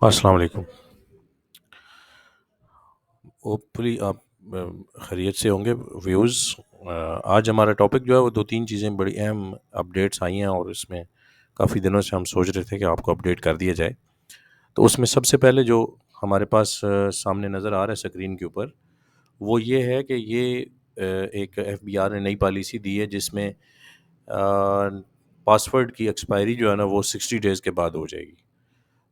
السلام علیکم۔ ہوپفلی آپ خیریت سے ہوں گے ویوز۔ آج ہمارا ٹاپک جو ہے وہ دو تین چیزیں بڑی اہم اپڈیٹس آئی ہیں، اور اس میں کافی دنوں سے ہم سوچ رہے تھے کہ آپ کو اپڈیٹ کر دیا جائے۔ تو اس میں سب سے پہلے جو ہمارے پاس سامنے نظر آ رہا ہے اسکرین کے اوپر، وہ یہ ہے کہ یہ ایک ایف بی آر نے نئی پالیسی دی ہے جس میں پاسورڈ کی ایکسپائری جو ہے نا وہ 60 ڈیز کے بعد ہو جائے گی۔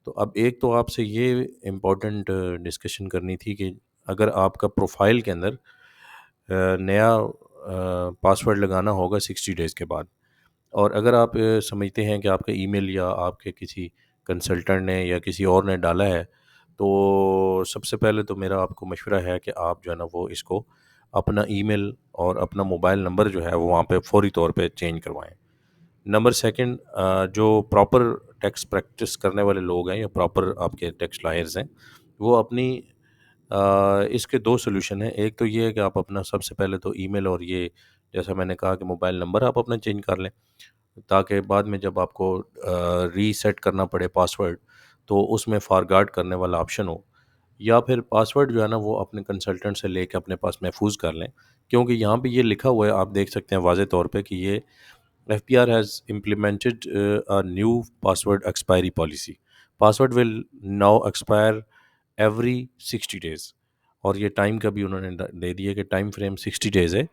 تو اب ایک تو آپ سے یہ امپورٹنٹ ڈسکشن کرنی تھی کہ اگر آپ کا پروفائل کے اندر نیا پاسورڈ لگانا ہوگا 60 ڈیز کے بعد، اور اگر آپ سمجھتے ہیں کہ آپ کا ای میل یا آپ کے کسی کنسلٹنٹ نے یا کسی اور نے ڈالا ہے، تو سب سے پہلے تو میرا آپ کو مشورہ ہے کہ آپ جو ہے نا وہ اس کو اپنا ای میل اور اپنا موبائل نمبر جو ہے وہ وہاں پہ فوری طور پہ چینج کروائیں۔ نمبر سیکنڈ، جو پراپر ٹیکس پریکٹس کرنے والے لوگ ہیں یا پراپر آپ کے ٹیکس لائرز ہیں، وہ اپنی اس کے دو سلوشن ہیں۔ ایک تو یہ ہے کہ آپ اپنا سب سے پہلے تو ای میل اور یہ جیسا میں نے کہا کہ موبائل نمبر آپ اپنا چینج کر لیں، تاکہ بعد میں جب آپ کو ری سیٹ کرنا پڑے پاسورڈ تو اس میں فارگارڈ کرنے والا آپشن ہو، یا پھر پاسورڈ جو ہے نا وہ اپنے کنسلٹنٹ سے لے کے اپنے پاس محفوظ کر لیں، کیونکہ یہاں پہ یہ لکھا ہوا ہے، آپ دیکھ سکتے ہیں واضح طور پہ کہ یہ FPR has implemented a new password expiry policy. Password will now expire every 60 days. اور یہ ٹائم کا بھی انہوں نے دے دیا کہ ٹائم فریم 60 days ہے۔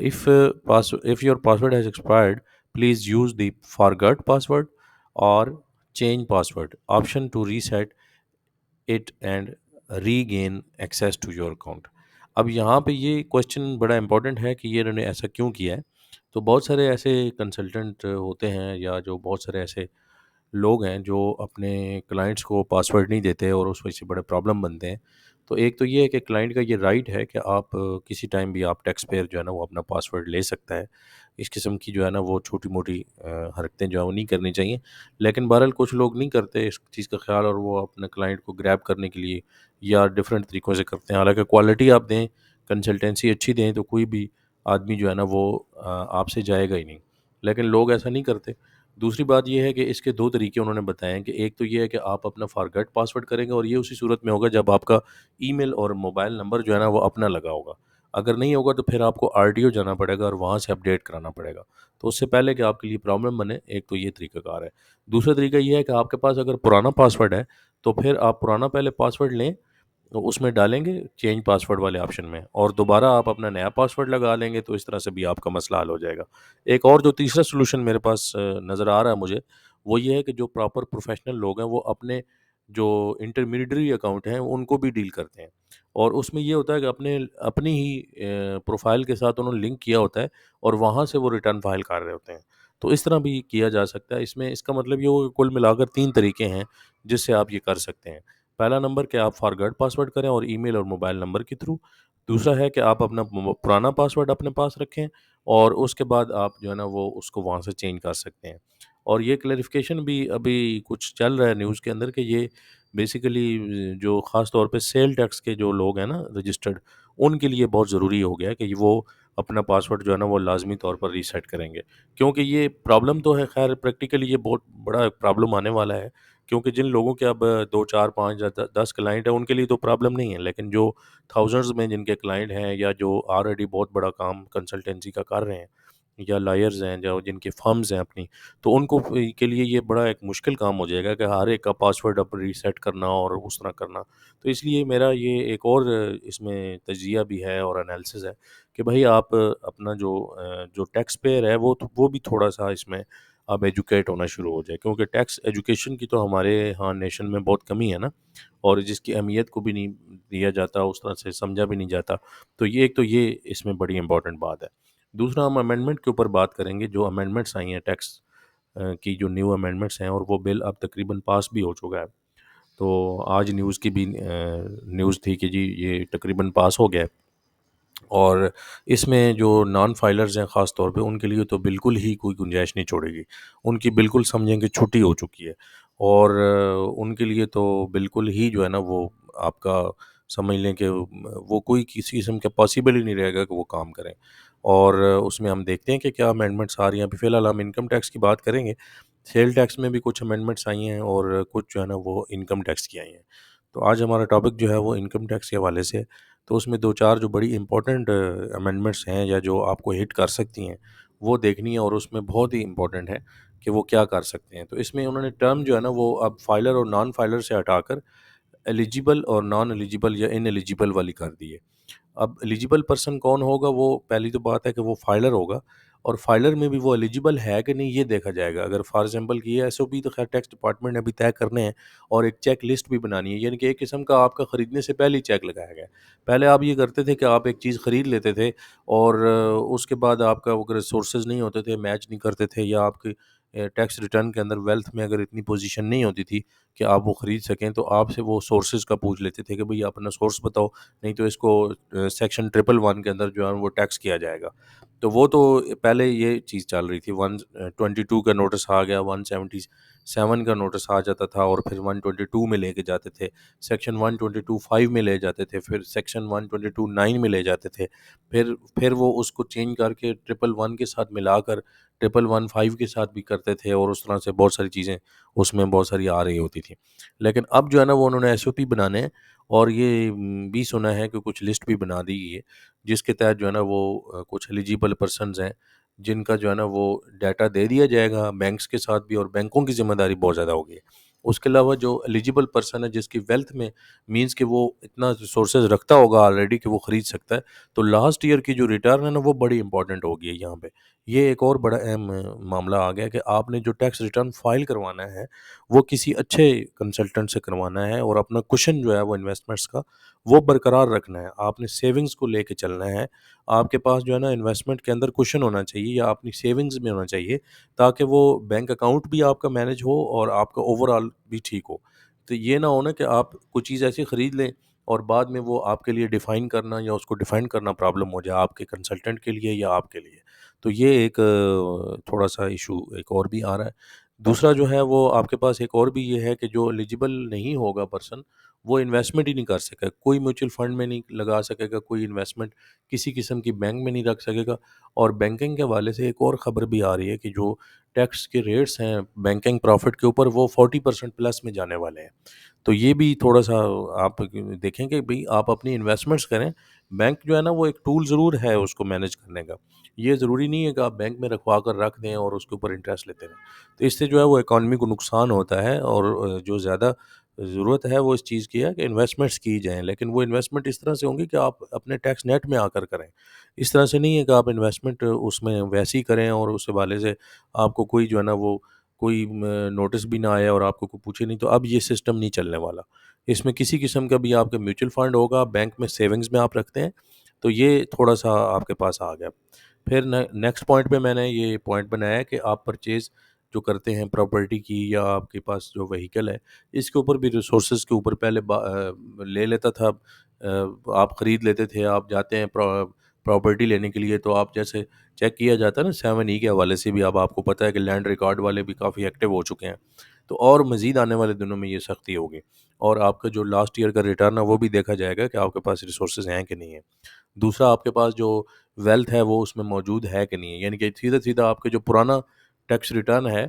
if your password has expired, please use the forgot password or change password option to reset it and regain access to your account۔ اب یہاں پہ یہ کوشچن بڑا امپورٹنٹ ہے کہ یہ انہوں نے ایسا کیوں کیا ہے۔ تو بہت سارے ایسے کنسلٹنٹ ہوتے ہیں یا جو بہت سارے ایسے لوگ ہیں جو اپنے کلائنٹس کو پاسورڈ نہیں دیتے اور اس وجہ سے بڑے پرابلم بنتے ہیں۔ تو ایک تو یہ ہے کہ کلائنٹ کا یہ رائٹ ہے کہ آپ کسی ٹائم بھی آپ ٹیکس پیئر جو ہے نا وہ اپنا پاسورڈ لے سکتا ہے۔ اس قسم کی جو ہے نا وہ چھوٹی موٹی حرکتیں جو ہیں وہ نہیں کرنی چاہیے، لیکن بہرحال کچھ لوگ نہیں کرتے اس چیز کا خیال، اور وہ اپنے کلائنٹ کو گریب کرنے کے لیے یا ڈفرینٹ طریقوں سے کرتے ہیں۔ حالانکہ کوالٹی آپ دیں، کنسلٹینسی اچھی دیں، تو کوئی بھی آدمی جو ہے نا وہ آپ سے جائے گا ہی نہیں، لیکن لوگ ایسا نہیں کرتے۔ دوسری بات یہ ہے کہ اس کے دو طریقے انہوں نے بتائے ہیں کہ ایک تو یہ ہے کہ آپ اپنا فارگٹ پاسورڈ کریں گے، اور یہ اسی صورت میں ہوگا جب آپ کا ای میل اور موبائل نمبر جو ہے نا وہ اپنا لگا ہوگا۔ اگر نہیں ہوگا تو پھر آپ کو RTO جانا پڑے گا اور وہاں سے اپڈیٹ کرانا پڑے گا۔ تو اس سے پہلے کہ آپ کے لیے پرابلم بنے، ایک تو یہ طریقہ کار ہے۔ دوسرا طریقہ یہ ہے کہ آپ کے پاس اگر پرانا پاسورڈ ہے تو پھر آپ پرانا پہلے پاسورڈ لیں، اس میں ڈالیں گے چینج پاسورڈ والے آپشن میں، اور دوبارہ آپ اپنا نیا پاسورڈ لگا لیں گے، تو اس طرح سے بھی آپ کا مسئلہ حل ہو جائے گا۔ ایک اور جو تیسرا سلوشن میرے پاس نظر آ رہا ہے مجھے، وہ یہ ہے کہ جو پراپر پروفیشنل لوگ ہیں وہ اپنے جو انٹرمیڈیری اکاؤنٹ ہیں ان کو بھی ڈیل کرتے ہیں، اور اس میں یہ ہوتا ہے کہ اپنی ہی پروفائل کے ساتھ انہوں نے لنک کیا ہوتا ہے، اور وہاں سے وہ ریٹرن فائل کر رہے ہوتے ہیں۔ تو اس طرح بھی کیا جا سکتا ہے۔ اس میں اس کا مطلب یہ ہوگا کہ کل ملا کر تین طریقے ہیں جس سے آپ یہ کر سکتے ہیں۔ پہلا نمبر کہ آپ فارگٹ پاسورڈ کریں اور ای میل اور موبائل نمبر کے تھرو۔ دوسرا ہے کہ آپ اپنا پرانا پاسورڈ اپنے پاس رکھیں، اور اس کے بعد آپ جو ہے نا وہ اس کو وہاں سے چینج کر سکتے ہیں۔ اور یہ کلیریفیکیشن بھی ابھی کچھ چل رہا ہے نیوز کے اندر کہ یہ بیسیکلی جو خاص طور پہ سیل ٹیکس کے جو لوگ ہیں نا رجسٹرڈ، ان کے لیے بہت ضروری ہو گیا ہے کہ وہ اپنا پاسورڈ جو ہے نا وہ لازمی طور پر ریسیٹ کریں گے، کیونکہ یہ پرابلم تو ہے، خیر پریکٹیکلی یہ بہت بڑا پرابلم آنے والا ہے، کیونکہ جن لوگوں کے اب 2 4 5 10 کلائنٹ ہیں ان کے لیے تو پرابلم نہیں ہے، لیکن جو تھاؤزنڈز میں جن کے کلائنٹ ہیں یا جو آلریڈی بہت بڑا کام کنسلٹنسی کا کر رہے ہیں، یا لائرز ہیں جو جن کے فرمز ہیں اپنی، تو ان کو کے لیے یہ بڑا ایک مشکل کام ہو جائے گا کہ ہر ایک کا پاسورڈ اب ریسیٹ کرنا اور اس طرح کرنا۔ تو اس لیے میرا یہ ایک اور اس میں تجزیہ بھی ہے اور انالیسس ہے کہ بھائی آپ اپنا جو ٹیکس پیئر ہے وہ بھی تھوڑا سا اس میں اب ایجوکیٹ ہونا شروع ہو جائے، کیونکہ ٹیکس ایجوکیشن کی تو ہمارے ہاں نیشن میں بہت کمی ہے نا، اور جس کی اہمیت کو بھی نہیں دیا جاتا، اس طرح سے سمجھا بھی نہیں جاتا۔ تو یہ ایک تو یہ اس میں بڑی امپورٹنٹ بات ہے۔ دوسرا، ہم امینڈمنٹ کے اوپر بات کریں گے، جو امینڈمنٹس آئی ہیں ٹیکس کی، جو نیو امینڈمنٹس ہیں، اور وہ بل اب تقریباً پاس بھی ہو چکا ہے۔ تو آج نیوز کی بھی نیوز تھی کہ جی یہ تقریباً پاس ہو گیا ہے، اور اس میں جو نان فائلرز ہیں خاص طور پہ ان کے لیے تو بالکل ہی کوئی گنجائش نہیں چھوڑے گی، ان کی بالکل سمجھیں کہ چھٹی ہو چکی ہے، اور ان کے لیے تو بالکل ہی جو ہے نا وہ آپ کا سمجھ لیں کہ وہ کوئی کسی قسم کا پاسبل ہی نہیں رہے گا کہ وہ کام کریں۔ اور اس میں ہم دیکھتے ہیں کہ کیا امینڈمنٹس آ رہی ہیں۔ ابھی فی الحال ہم انکم ٹیکس کی بات کریں گے، سیل ٹیکس میں بھی کچھ امینڈمنٹس آئی ہیں اور کچھ جو ہے نا وہ انکم ٹیکس کی آئی ہیں. تو آج ہمارا ٹاپک جو ہے وہ انکم ٹیکس کے حوالے سے ہے. تو اس میں دو چار جو بڑی امپورٹنٹ امینڈمنٹس ہیں یا جو آپ کو ہٹ کر سکتی ہیں وہ دیکھنی ہے، اور اس میں بہت ہی امپورٹنٹ ہے کہ وہ کیا کر سکتے ہیں. تو اس میں انہوں نے ٹرم جو ہے نا وہ اب فائلر اور نان فائلر سے ہٹا کر ایلیجیبل اور نان ایلیجیبل یا ان ایلیجیبل والی کر دی ہے. اب ایلیجیبل پرسن کون ہوگا؟ وہ پہلی تو بات ہے کہ وہ فائلر ہوگا، اور فائلر میں بھی وہ ایلیجیبل ہے کہ نہیں یہ دیکھا جائے گا. اگر فار ایگزامپل کی یہ ایس او پی تو خیر ٹیکس ڈپارٹمنٹ نے ابھی طے کرنے ہیں، اور ایک چیک لسٹ بھی بنانی ہے، یعنی کہ ایک قسم کا آپ کا خریدنے سے پہلے ہی چیک لگایا گیا ہے. پہلے آپ یہ کرتے تھے کہ آپ ایک چیز خرید لیتے تھے، اور اس کے بعد آپ کا اگر سورسز نہیں ہوتے تھے، میچ نہیں کرتے تھے، یا آپ کی ٹیکس ریٹرن کے اندر ویلتھ میں اگر اتنی پوزیشن نہیں ہوتی تھی کہ آپ وہ خرید سکیں، تو آپ سے وہ سورسز کا پوچھ لیتے تھے کہ بھئی آپ اپنا سورس بتاؤ، نہیں تو اس کو سیکشن 111 کے اندر جو ہے وہ ٹیکس کیا جائے گا. تو وہ تو پہلے یہ چیز چل رہی تھی. 122 کا نوٹس آ گیا، 177 کا نوٹس آ جاتا تھا، اور پھر 122 میں لے کے جاتے تھے، سیکشن 122(5) میں لے جاتے تھے، پھر سیکشن 122(9) میں لے جاتے تھے، پھر وہ اس کو چینج کر کے 111 کے ساتھ ملا کر 115 کے ساتھ بھی کرتے تھے، اور اس طرح سے بہت ساری چیزیں اس میں بہت ساری آ رہی ہوتی تھیں. لیکن اب جو ہے نا وہ انہوں نے ایس او پی بنانے ہیں، اور یہ بھی سنا ہے کہ کچھ لسٹ بھی بنا دی گئی ہے جس کے تحت جو ہے نا وہ کچھ ایلیجیبل پرسنز ہیں جن کا جو ہے نا وہ ڈیٹا دے دیا جائے گا بینکس کے ساتھ بھی، اور بینکوں کی ذمہ داری بہت زیادہ ہوگی. اس کے علاوہ جو ایلیجیبل پرسن ہے جس کی ویلتھ میں مینس کہ وہ اتنا ریسورسز رکھتا ہوگا آلریڈی کہ وہ خرید سکتا ہے، تو لاسٹ ایئر کی جو ریٹرن ہے نا وہ بڑی امپورٹنٹ ہوگی ہے یہاں پہ. یہ ایک اور بڑا اہم معاملہ آ گیا کہ آپ نے جو ٹیکس ریٹرن فائل کروانا ہے وہ کسی اچھے کنسلٹنٹ سے کروانا ہے، اور اپنا کوشن جو ہے وہ انویسٹمنٹس کا وہ برقرار رکھنا ہے. آپ نے سیونگز کو لے کے چلنا ہے. آپ کے پاس جو ہے نا انویسٹمنٹ کے اندر کوشن ہونا چاہیے، یا اپنی سیونگز میں ہونا چاہیے، تاکہ وہ بینک اکاؤنٹ بھی آپ کا مینج ہو اور آپ کا اوور آل بھی ٹھیک ہو. تو یہ نہ ہونا کہ آپ کوئی چیز ایسی خرید لیں اور بعد میں وہ آپ کے لیے ڈیفائن کرنا یا اس کو ڈیفائن کرنا پرابلم ہو جائے آپ کے کنسلٹنٹ کے لیے یا آپ کے لیے. تو یہ ایک تھوڑا سا ایشو ایک اور بھی آ رہا ہے. دوسرا جو ہے وہ آپ کے پاس ایک اور بھی یہ ہے کہ جو ایلیجیبل نہیں ہوگا پرسن وہ انویسٹمنٹ ہی نہیں کر سکے، کوئی میوچل فنڈ میں نہیں لگا سکے گا، کوئی انویسٹمنٹ کسی قسم کی بینک میں نہیں رکھ سکے گا. اور بینکنگ کے حوالے سے ایک اور خبر بھی آ رہی ہے کہ جو ٹیکس کے ریٹس ہیں بینکنگ پروفٹ کے اوپر وہ 40% پلس میں جانے والے ہیں. تو یہ بھی تھوڑا سا آپ دیکھیں کہ بھئی آپ اپنی انویسٹمنٹس کریں. بینک جو ہے نا وہ ایک ٹول ضرور ہے اس کو مینیج کرنے کا، یہ ضروری نہیں ہے کہ آپ بینک میں رکھوا کر رکھ دیں اور اس کے اوپر انٹرسٹ لیتے رہیں. تو اس سے جو ہے وہ اکانومی کو نقصان ہوتا ہے، اور جو زیادہ ضرورت ہے وہ اس چیز کی ہے کہ انویسٹمنٹس کی جائیں، لیکن وہ انویسٹمنٹ اس طرح سے ہوں گی کہ آپ اپنے ٹیکس نیٹ میں آ کر کریں. اس طرح سے نہیں ہے کہ آپ انویسٹمنٹ اس میں ویسی کریں اور اس حوالے سے آپ کو کوئی جو ہے نا وہ کوئی نوٹس بھی نہ آئے اور آپ کو کوئی پوچھے نہیں. تو اب یہ سسٹم نہیں چلنے والا. اس میں کسی قسم کا بھی آپ کا میوچل فنڈ ہوگا، بینک میں سیونگز میں آپ رکھتے ہیں، تو یہ تھوڑا سا آپ کے پاس آ گیا. پھر نیکسٹ پوائنٹ پہ میں نے یہ پوائنٹ بنایا ہے کہ آپ پرچیز جو کرتے ہیں پراپرٹی کی یا آپ کے پاس جو وہیکل ہے اس کے اوپر بھی ریسورسز کے اوپر پہلے لے لیتا تھا. آپ خرید لیتے تھے، آپ جاتے ہیں پراپرٹی لینے کے لیے تو آپ جیسے چیک کیا جاتا ہے نا 7E کے حوالے سے بھی. اب آپ کو پتہ ہے کہ لینڈ ریکارڈ والے بھی کافی ایکٹیو ہو چکے ہیں، تو اور مزید آنے والے دنوں میں یہ سختی ہوگی، اور آپ کا جو لاسٹ ایئر کا ریٹرن ہے وہ بھی دیکھا جائے گا کہ آپ کے پاس ریسورسز ہیں کہ نہیں ہیں. دوسرا آپ کے پاس جو ویلتھ ہے وہ اس میں موجود ہے کہ نہیں ہے، یعنی کہ سیدھا سیدھا آپ کے جو پرانا ٹیکس ریٹرن ہے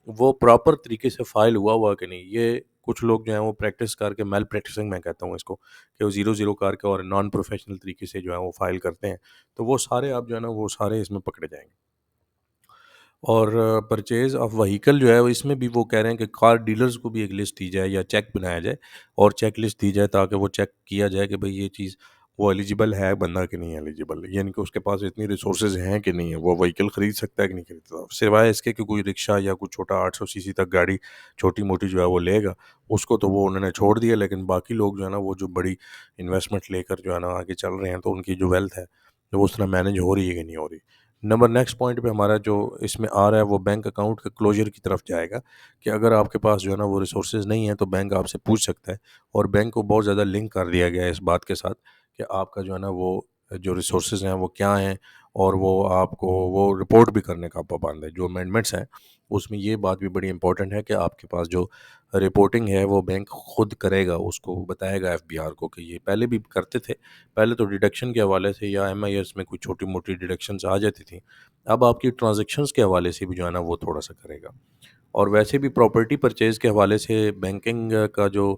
وہ پراپر طریقے سے فائل ہوا کہ نہیں. یہ کچھ لوگ جو ہیں وہ پریکٹس کر کے میل پریکٹسنگ میں کہتا ہوں اس کو، کہ وہ 0 کر کے اور نان پروفیشنل طریقے سے جو ہے وہ فائل کرتے ہیں، تو وہ سارے آپ جو ہے نا وہ سارے اس میں پکڑے جائیں گے. اور پرچیز آف وہیکل جو ہے اس میں بھی وہ کہہ رہے ہیں کہ کار ڈیلرز کو بھی ایک لسٹ دی جائے یا چیک بنایا جائے اور چیک لسٹ دی جائے تاکہ وہ چیک کیا جائے کہ بھئی یہ چیز وہ ایلیجیبل ہے بندہ کہ نہیں ایلیجیبل، یعنی کہ اس کے پاس اتنی ریسورسز ہیں کہ نہیں ہے، وہ وہیکل خرید سکتا ہے کہ نہیں خریدتا. سوائے اس کے کہ کوئی رکشہ یا کوئی چھوٹا 800cc تک گاڑی چھوٹی موٹی جو ہے وہ لے گا، اس کو تو وہ انہوں نے چھوڑ دیا. لیکن باقی لوگ جو ہے نا وہ جو بڑی انویسٹمنٹ لے کر جو ہے نا آگے چل رہے ہیں تو ان کی جو ویلتھ ہے وہ اس طرح مینیج ہو رہی ہے کہ نہیں ہو رہی. نیکسٹ پوائنٹ پہ ہمارا جو اس میں آ رہا ہے وہ بینک اکاؤنٹ کے کلوجر کی طرف جائے گا، کہ اگر آپ کے پاس جو ہے نا وہ ریسورسز نہیں ہیں تو بینک آپ سے پوچھ سکتا ہے. اور بینک کو بہت زیادہ لنک کر دیا گیا ہے اس بات کے ساتھ کہ آپ کا جو ہے نا وہ جو ریسورسز ہیں وہ کیا ہیں، اور وہ آپ کو وہ رپورٹ بھی کرنے کا پابند ہے. جو امینڈمنٹس ہیں اس میں یہ بات بھی بڑی امپورٹنٹ ہے کہ آپ کے پاس جو رپورٹنگ ہے وہ بینک خود کرے گا، اس کو بتائے گا ایف بی آر کو، کہ یہ پہلے بھی کرتے تھے. پہلے تو ڈیڈکشن کے حوالے سے یا ایم آئی ایس میں کوئی چھوٹی موٹی ڈیڈکشنز آ جاتی تھیں، اب آپ کی ٹرانزیکشنز کے حوالے سے بھی جو ہے نا وہ تھوڑا سا کرے گا. اور ویسے بھی پراپرٹی پرچیز کے حوالے سے بینکنگ کا جو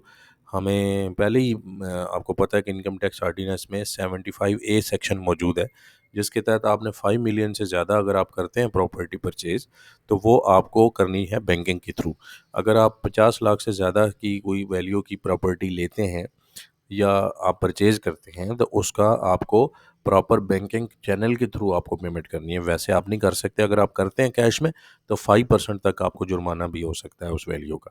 ہمیں پہلے ہی آپ کو پتہ ہے کہ انکم ٹیکس آرڈیننس میں 75A سیکشن موجود ہے، جس کے تحت آپ نے 5 ملین سے زیادہ اگر آپ کرتے ہیں پراپرٹی پرچیز تو وہ آپ کو کرنی ہے بینکنگ کے تھرو۔ اگر آپ 50 لاکھ سے زیادہ کی کوئی ویلیو کی پراپرٹی لیتے ہیں یا آپ پرچیز کرتے ہیں تو اس کا آپ کو پراپر بینکنگ چینل کے تھرو آپ کو پیمنٹ کرنی ہے، ویسے آپ نہیں کر سکتے۔ اگر آپ کرتے ہیں کیش میں تو 5% تک آپ کو جرمانہ بھی ہو سکتا ہے اس ویلیو کا۔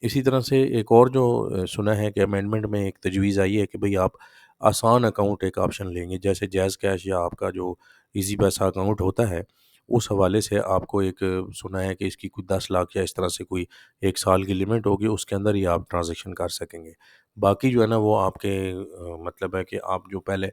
اسی طرح سے ایک اور جو سنا ہے کہ امینڈمنٹ میں ایک تجویز آئی ہے کہ بھئی آپ آسان اکاؤنٹ ایک آپشن لیں گے، جیسے جیز کیش یا آپ کا جو ایزی پیسہ اکاؤنٹ ہوتا ہے، اس حوالے سے آپ کو ایک سنا ہے کہ اس کی کوئی 10 لاکھ یا اس طرح سے کوئی 1 سال کی لمٹ ہوگی، اس کے اندر ہی آپ ٹرانزیکشن کر سکیں گے۔ باقی جو ہے نا وہ آپ کے مطلب ہے کہ آپ جو پہلے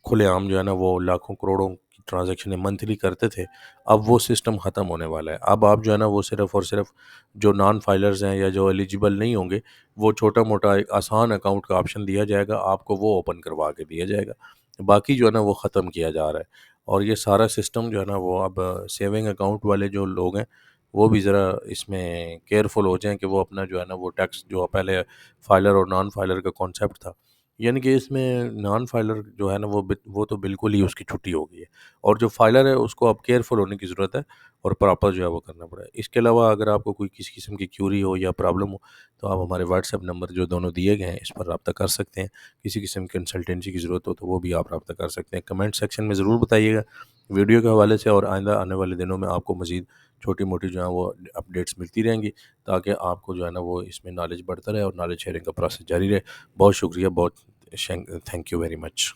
کھلے عام جو ہے نا وہ لاکھوں کروڑوں کی ٹرانزیکشنیں منتھلی کرتے تھے، اب وہ سسٹم ختم ہونے والا ہے۔ اب آپ جو ہے نا وہ صرف اور صرف جو نان فائلرز ہیں یا جو ایلیجیبل نہیں ہوں گے، وہ چھوٹا موٹا ایک آسان اکاؤنٹ کا آپشن دیا جائے گا، آپ کو وہ اوپن کروا کے دیا جائے گا، باقی جو ہے نا وہ ختم کیا جا رہا ہے۔ اور یہ سارا سسٹم جو ہے نا وہ اب سیونگ اکاؤنٹ والے جو لوگ ہیں وہ بھی ذرا اس میں کیئرفل ہو جائیں کہ وہ اپنا جو ہے نا وہ ٹیکس جو پہلے فائلر اور نان فائلر کا کانسیپٹ تھا، یعنی کہ اس میں نان فائلر جو ہے نا وہ تو بالکل ہی اس کی چھٹی ہو گئی ہے، اور جو فائلر ہے اس کو اب کیئرفل ہونے کی ضرورت ہے اور پراپر جو ہے وہ کرنا پڑا ہے۔ اس کے علاوہ اگر آپ کو کوئی کسی قسم کی کیوری ہو یا پرابلم ہو تو آپ ہمارے واٹس ایپ نمبر جو دونوں دیے گئے ہیں اس پر رابطہ کر سکتے ہیں۔ کسی قسم کی کنسلٹنسی کی ضرورت ہو تو وہ بھی آپ رابطہ کر سکتے ہیں۔ کمنٹ سیکشن میں ضرور بتائیے گا ویڈیو کے حوالے سے، اور آئندہ آنے والے دنوں میں آپ کو مزید چھوٹی موٹی جو ہے وہ اپڈیٹس ملتی رہیں گی تاکہ آپ کو جو ہے نا وہ اس میں نالج بڑھتا رہے اور نالج شیئرنگ کا پروسیس جاری رہے۔ بہت شکریہ، بہت تھینک یو ویری مچ۔